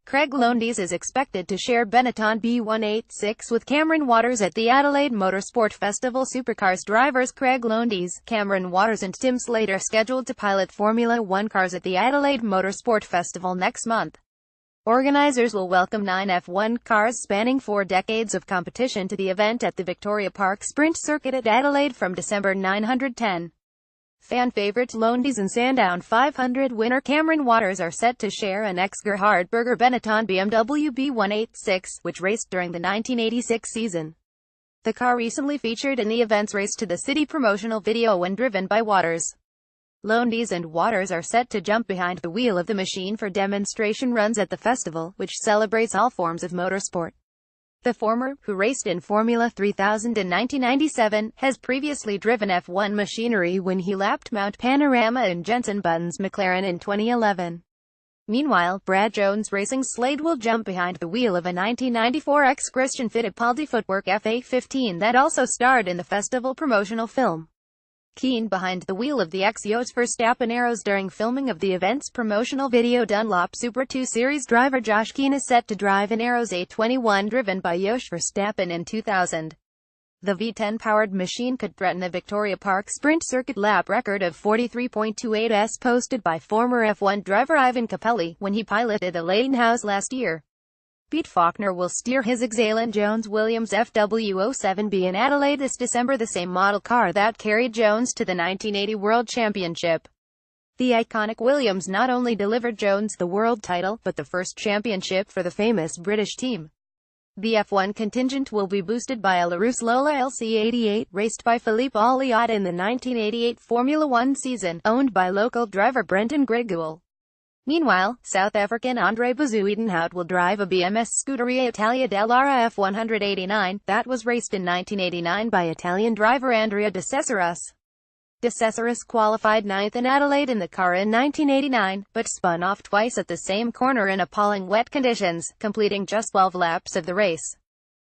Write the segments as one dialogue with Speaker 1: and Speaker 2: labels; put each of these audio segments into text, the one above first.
Speaker 1: Craig Lowndes is expected to share Benetton B186 with Cameron Waters at the Adelaide Motorsport Festival. Supercars drivers Craig Lowndes, Cameron Waters and Tim Slade are scheduled to pilot Formula One cars at the Adelaide Motorsport Festival next month. Organizers will welcome 9 F1 cars spanning 4 decades of competition to the event at the Victoria Park Sprint Circuit at Adelaide from December 910. Fan favorite Lowndes and Sandown 500 winner Cameron Waters are set to share an ex-Gerhard Berger Benetton BMW B186, which raced during the 1986 season. The car recently featured in the event's Race to the City promotional video when driven by Waters. Lowndes and Waters are set to jump behind the wheel of the machine for demonstration runs at the festival, which celebrates all forms of motorsport. The former, who raced in Formula 3000 in 1997, has previously driven F1 machinery when he lapped Mount Panorama and Jenson Button's McLaren in 2011. Meanwhile, Brad Jones Racing Slade will jump behind the wheel of a 1994 ex-Christian Fittipaldi Footwork F815 that also starred in the festival promotional film. Keen behind the wheel of the ex-Jos Verstappen Arrows during filming of the event's promotional video. Dunlop Super 2 Series driver Josh Keen is set to drive an Arrows A21 driven by Jos Verstappen in 2000. The V10-powered machine could threaten the Victoria Park Sprint Circuit lap record of 43.28s posted by former F1 driver Ivan Capelli when he piloted a Leighton last year. Pete Faulkner will steer his Exalon Jones Williams FW07B in Adelaide this December, the same model car that carried Jones to the 1980 World Championship. The iconic Williams not only delivered Jones the world title, but the first championship for the famous British team. The F1 contingent will be boosted by a Larousse Lola LC88, raced by Philippe Alliot in the 1988 Formula One season, owned by local driver Brendan Grigul. Meanwhile, South African Andre Bezuidenhout will drive a BMS Scuderia Italia dell'Ara F189, that was raced in 1989 by Italian driver Andrea De Cesaris. De Cesaris qualified 9th in Adelaide in the car in 1989, but spun off twice at the same corner in appalling wet conditions, completing just 12 laps of the race.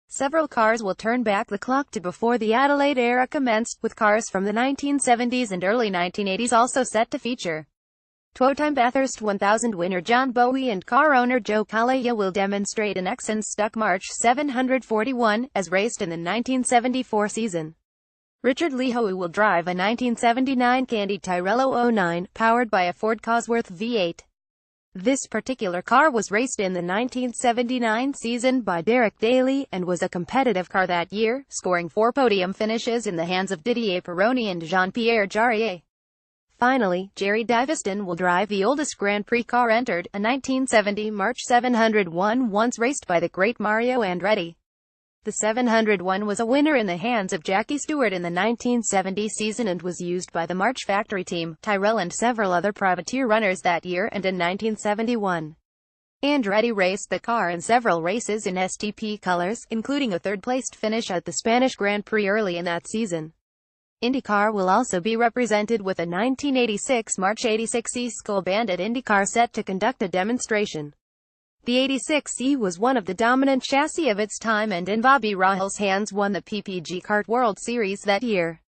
Speaker 1: Several cars will turn back the clock to before the Adelaide era commenced, with cars from the 1970s and early 1980s also set to feature. Two-time Bathurst 1000 winner John Bowie and car owner Joe Calleja will demonstrate an Exxon-stuck March 741, as raced in the 1974 season. Richard Lehoe will drive a 1979 Candy Tyrrello 09, powered by a Ford Cosworth V8. This particular car was raced in the 1979 season by Derek Daly, and was a competitive car that year, scoring 4 podium finishes in the hands of Didier Pironi and Jean-Pierre Jarier. Finally, Jerry Davison will drive the oldest Grand Prix car entered, a 1970 March 701 once raced by the great Mario Andretti. The 701 was a winner in the hands of Jackie Stewart in the 1970 season and was used by the March factory team, Tyrrell and several other privateer runners that year and in 1971. Andretti raced the car in several races in STP colors, including a third-placed finish at the Spanish Grand Prix early in that season. IndyCar will also be represented with a 1986 March 86E Skull Bandit IndyCar set to conduct a demonstration. The 86E was one of the dominant chassis of its time and in Bobby Rahal's hands won the PPG Kart World Series that year.